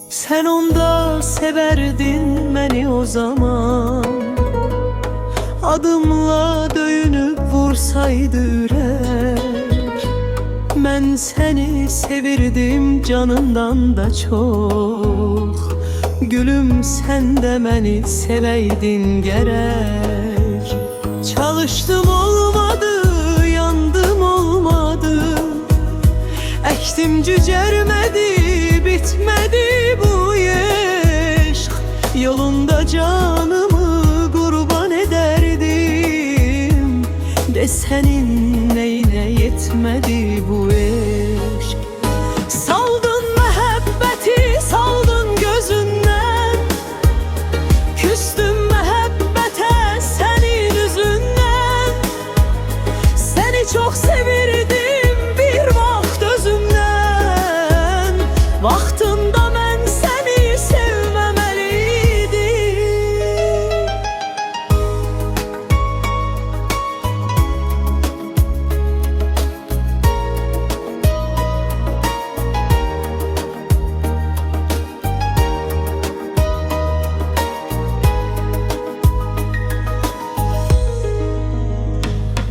Sen onda severdin beni o zaman. Adımla döyünüp vursaydı ürək, mən seni sevirdim canından da çok. Gülüm sen de beni seveydin gerek. Çalıştım olmadı, yandım olmadı, ektim cücermedi, bitmedi bu eşk. Yolunda canımı kurban ederdim, de senin neyine yetmedi bu eşk. Saldın mehabbeti, saldın gözünden, küstüm mehabbete senin yüzünden. Seni çok sevirdim bir vaxt özümden, vaxtında mən səni sevməməliydim.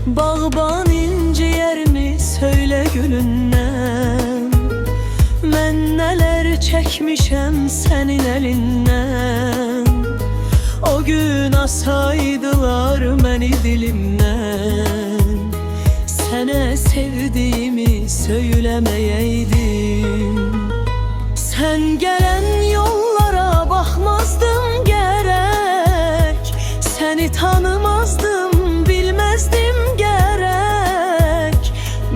Bağban inciyermi söyle gülündən, mən nələr çəkmişəm sənin əlindən. O gün asaydılar məni dilimdən, sənə sevdiyimi söyləməyəydim. Sən gələn yollara baxmazdım gərək, səni tanımazdım, bilməzdim gərək.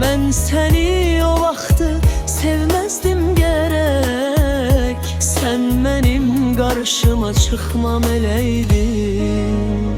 Mən səni o vaxtı sevməzdim gərək, sən mənim qarşıma çıxmam eləydin.